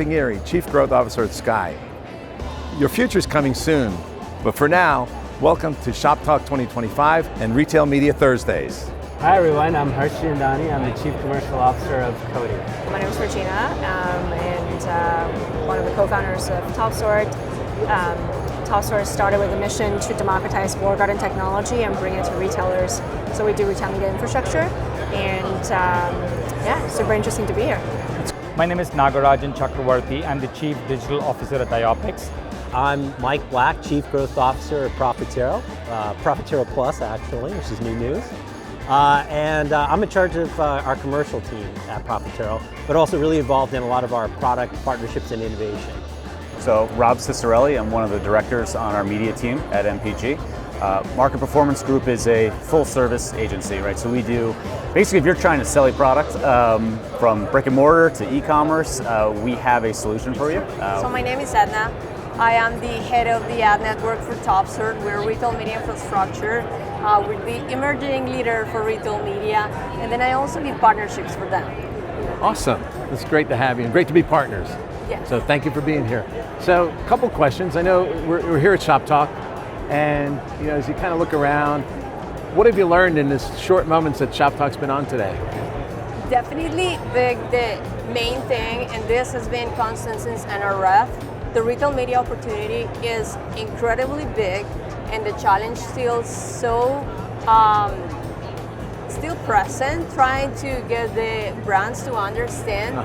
Fingieri, Chief Growth Officer at Skai. Your future's coming soon, but for now, welcome to ShopTalk 2025 and Retail Media Thursdays. Hi everyone, I'm Harsh Chandani. I'm the Chief Commercial Officer of Cody. My name is Regina, and one of the co-founders of TopSort. TopSort started with a mission to democratize walled garden technology and bring it to retailers. So we do retail media infrastructure, and super interesting to be here. My name is Nagarajan Chakravarti. I'm the Chief Digital Officer at Diopix. I'm Mike Black, Chief Growth Officer at Profitero, Profitero Plus actually, which is new news. And I'm in charge of our commercial team at Profitero, but also really involved in a lot of our product partnerships and innovation. So Rob Cicerelli, I'm one of the directors on our media team at MPG. Market Performance Group is a full service agency, right? So we do, basically if you're trying to sell a product from brick and mortar to e-commerce, we have a solution for you. So my name is Edna. I am the head of the ad network for TopSort. We're retail media infrastructure. We're the emerging leader for retail media, and then I also lead partnerships for them. Awesome. It's great to have you and great to be partners. Yes. So thank you for being here. So a couple questions. I know we're here at ShopTalk, and as you kind of look around, what have you learned in this short moments that ShopTalk's been on today? Definitely the main thing, and this has been constant since NRF, the retail media opportunity is incredibly big, and the challenge still present, trying to get the brands to understand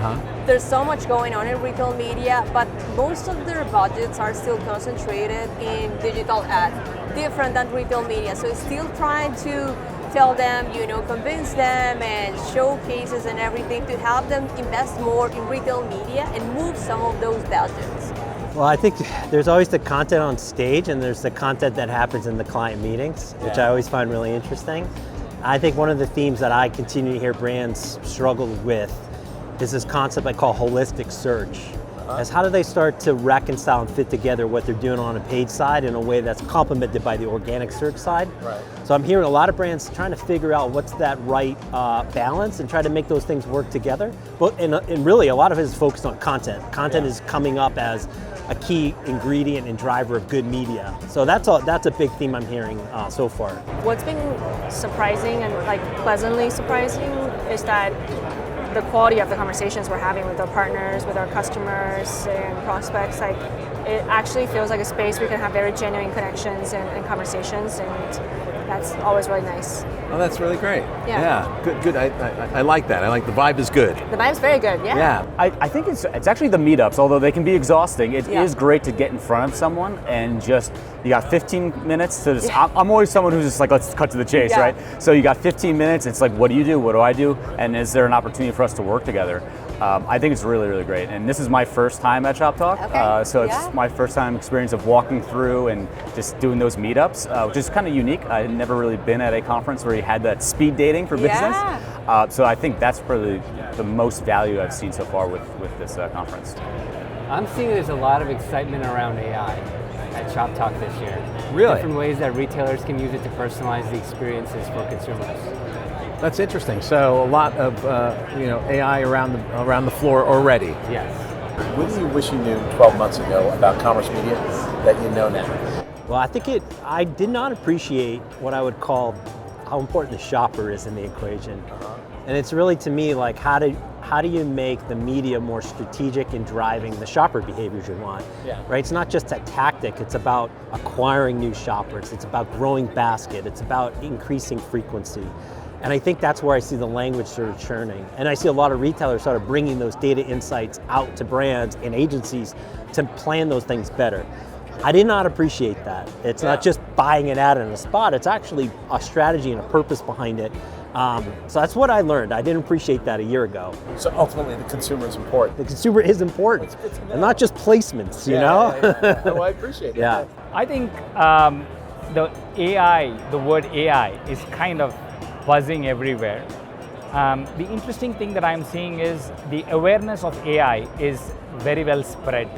there's so much going on in retail media, but most of their budgets are still concentrated in digital ad, different than retail media. So it's still trying to tell them, convince them and showcases and everything to help them invest more in retail media and move some of those budgets. Well, I think there's always the content on stage and there's the content that happens in the client meetings, which I always find really interesting. I think one of the themes that I continue to hear brands struggle with is this concept I call holistic search. As how do they start to reconcile and fit together what they're doing on a paid side in a way that's complemented by the organic search side? Right. So I'm hearing a lot of brands trying to figure out what's that right balance and try to make those things work together. But and really a lot of it is focused on content. Content is coming up as a key ingredient and driver of good media. So that's a big theme I'm hearing so far. What's been surprising and pleasantly surprising is that the quality of the conversations we're having with our partners, with our customers and prospects, it actually feels like a space we can have very genuine connections and conversations, and that's always really nice. Oh, that's really great. Yeah. Good. I like that. I like the vibe is good. The vibe's very good, yeah. Yeah. I think it's actually the meetups, although they can be exhausting. It is great to get in front of someone and you got 15 minutes to just, I'm always someone who's just like, let's cut to the chase, right? So you got 15 minutes, it's like, what do you do? What do I do? And is there an opportunity for us to work together? I think it's really, really great. And this is my first time at ShopTalk. So it's my first time experience of walking through and just doing those meetups, which is kind of unique. I had never really been at a conference where you had that speed dating for business. So I think that's probably the most value I've seen so far with this conference. I'm seeing there's a lot of excitement around AI at ShopTalk this year. Really? Different ways that retailers can use it to personalize the experiences for consumers. That's interesting. So a lot of AI around the floor already. Yes. What do you wish you knew 12 months ago about commerce media that you know now? Well, I did not appreciate what I would call how important the shopper is in the equation. And it's really, to me, like how do you make the media more strategic in driving the shopper behaviors you want? Right? It's not just a tactic, it's about acquiring new shoppers, it's about growing basket, it's about increasing frequency. And I think that's where I see the language sort of churning. And I see a lot of retailers sort of bringing those data insights out to brands and agencies to plan those things better. I did not appreciate that. It's not just buying an ad in a spot, it's actually a strategy and a purpose behind it. So that's what I learned. I didn't appreciate that a year ago. So ultimately the consumer is important. The consumer is important, and not just placements, you know? Oh, I appreciate it. I think the word AI is kind of buzzing everywhere. The interesting thing that I'm seeing is the awareness of AI is very well spread,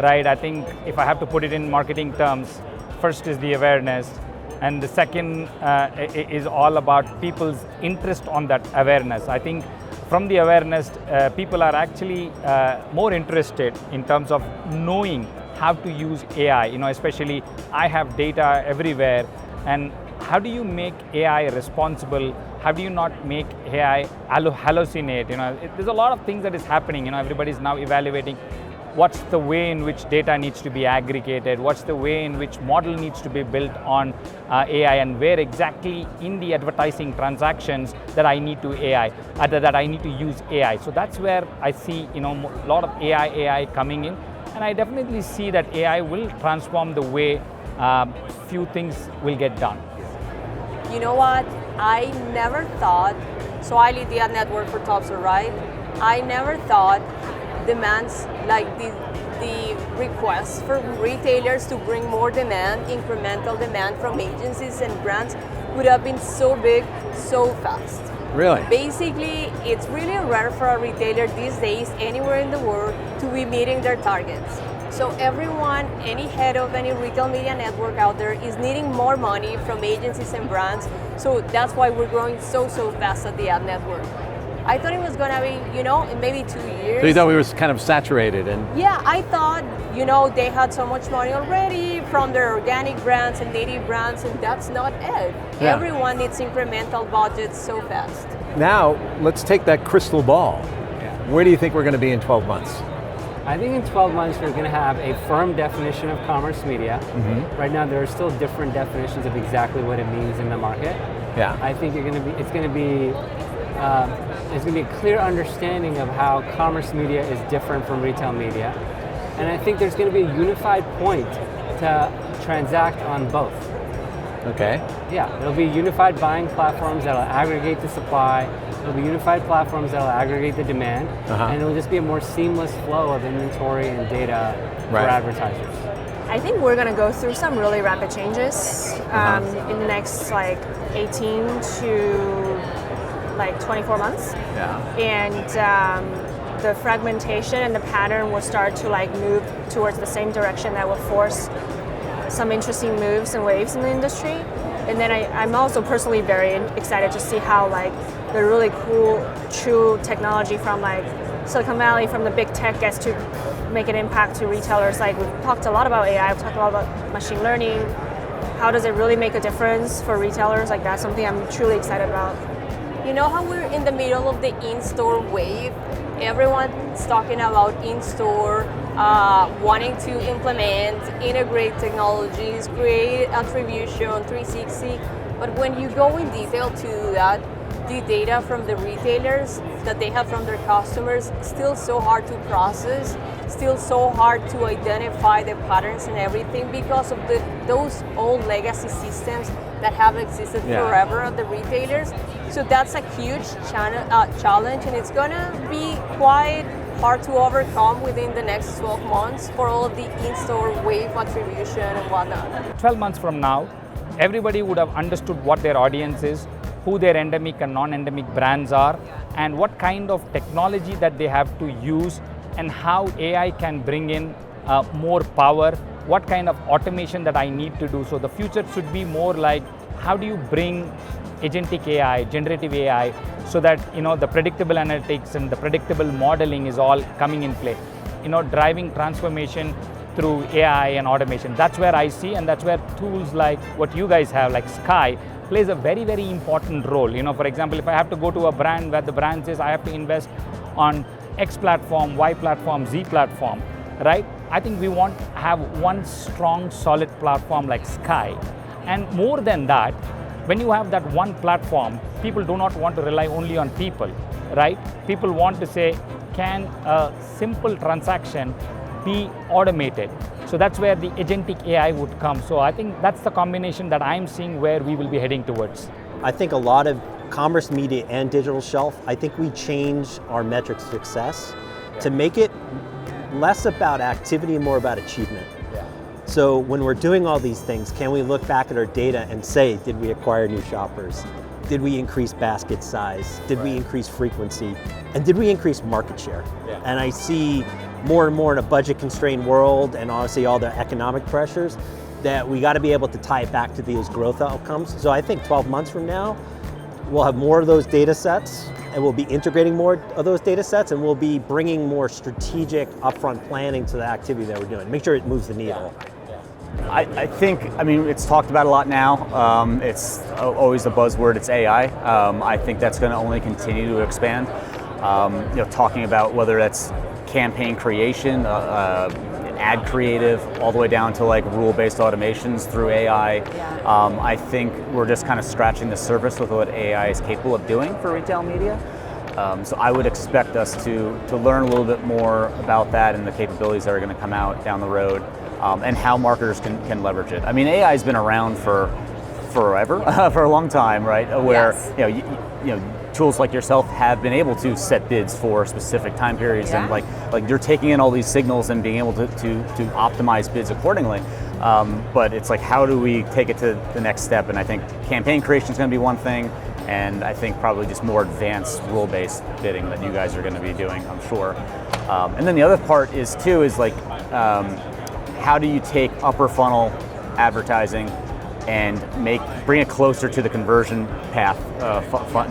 right? I think if I have to put it in marketing terms, first is the awareness, and the second is all about people's interest on that awareness. I think from the awareness, people are actually more interested in terms of knowing how to use AI. Especially I have data everywhere, and how do you make AI responsible? How do you not make AI hallucinate? There's a lot of things that is happening. Everybody's now evaluating what's the way in which data needs to be aggregated, what's the way in which model needs to be built on AI, and where exactly in the advertising transactions that I need to use AI. So that's where I see a lot of AI coming in, and I definitely see that AI will transform the way few things will get done. You know what? I never thought, so I lead the ad network for Topstar, right? I never thought demands like the requests for retailers to bring more demand, incremental demand from agencies and brands would have been so big, so fast. Really? Basically, it's really rare for a retailer these days anywhere in the world to be meeting their targets. So everyone, any head of any retail media network out there is needing more money from agencies and brands. So that's why we're growing so fast at the ad network. I thought it was gonna be, in maybe 2 years. So you thought we were kind of saturated, and yeah, I thought, they had so much money already from their organic brands and native brands, and that's not it. Yeah. Everyone needs incremental budgets so fast. now let's take that crystal ball. Where do you think we're going to be in 12 months? I think in 12 months we're going to have a firm definition of commerce media. Right now there are still different definitions of exactly what it means in the market. Yeah. I think there's going to be a clear understanding of how commerce media is different from retail media, and I think there's going to be a unified point to transact on both. Okay. Yeah, there'll be unified buying platforms that'll aggregate the supply. There'll be unified platforms that'll aggregate the demand, and it'll just be a more seamless flow of inventory and data for advertisers. I think we're going to go through some really rapid changes in the next 18 to 24 months. Yeah. And the fragmentation and the pattern will start to move towards the same direction that will force some interesting moves and waves in the industry. And then I'm also personally very excited to see how the really cool, true technology from Silicon Valley, from the big tech gets to make an impact to retailers. We've talked a lot about AI, we've talked a lot about machine learning. How does it really make a difference for retailers? That's something I'm truly excited about. You know how we're in the middle of the in-store wave? Everyone's talking about in-store, wanting to implement, integrate technologies, create attribution 360. But when you go in detail to that, the data from the retailers that they have from their customers, still so hard to process, still so hard to identify the patterns and everything because of those old legacy systems that have existed forever at the retailers. So that's a huge challenge, and it's gonna be quite hard to overcome within the next 12 months for all of the in-store wave attribution and whatnot. 12 months from now, everybody would have understood what their audience is, who their endemic and non-endemic brands are, and what kind of technology that they have to use, and how AI can bring in more power, what kind of automation that I need to do. So the future should be more like, how do you bring agentic AI, generative AI, so that the predictable analytics and the predictable modeling is all coming in play. Driving transformation through AI and automation. That's where I see, and that's where tools like what you guys have, like Skai, plays a very, very important role. For example, if I have to go to a brand where the brand says I have to invest on X platform, Y platform, Z platform, right? I think we want to have one strong, solid platform like Skai. And more than that, when you have that one platform, people do not want to rely only on people, right? People want to say, can a simple transaction be automated? So that's where the agentic AI would come. So I think that's the combination that I'm seeing where we will be heading towards. I think a lot of commerce media and digital shelf, I think we change our metrics of success to make it less about activity and more about achievement. So when we're doing all these things, can we look back at our data and say, did we acquire new shoppers? Did we increase basket size? Did we increase frequency? And did we increase market share? And I see more and more in a budget constrained world, and obviously all the economic pressures, that we got to be able to tie it back to these growth outcomes. So I think 12 months from now, we'll have more of those data sets, and we'll be integrating more of those data sets, and we'll be bringing more strategic upfront planning to the activity that we're doing. Make sure it moves the needle. I think, I mean, it's talked about a lot now. It's always the buzzword, it's AI. I think that's going to only continue to expand. Talking about whether that's campaign creation, ad creative, all the way down to like rule-based automations through AI. I think we're just kind of scratching the surface with what AI is capable of doing for retail media. So I would expect us to learn a little bit more about that and the capabilities that are going to come out down the road, and how marketers can leverage it. I mean, AI has been around for forever, for a long time, right? Where tools like yourself have been able to set bids for specific time periods, and like you're taking in all these signals and being able to optimize bids accordingly. But it's like, how do we take it to the next step? And I think campaign creation is going to be one thing, and I think probably just more advanced rule-based bidding that you guys are going to be doing, I'm sure. And then the other part is like, how do you take upper funnel advertising and bring it closer to the conversion path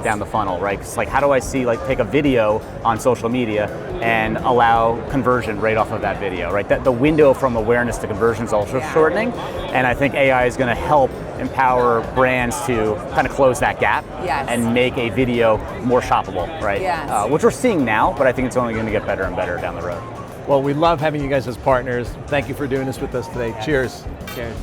down the funnel, right? It's like, how do I take a video on social media and allow conversion right off of that video, right? That the window from awareness to conversion is also shortening, and I think AI is going to help empower brands to kind of close that gap and make a video more shoppable, right? Which we're seeing now, but I think it's only going to get better and better down the road. Well, we love having you guys as partners. Thank you for doing this with us today. Cheers. Cheers.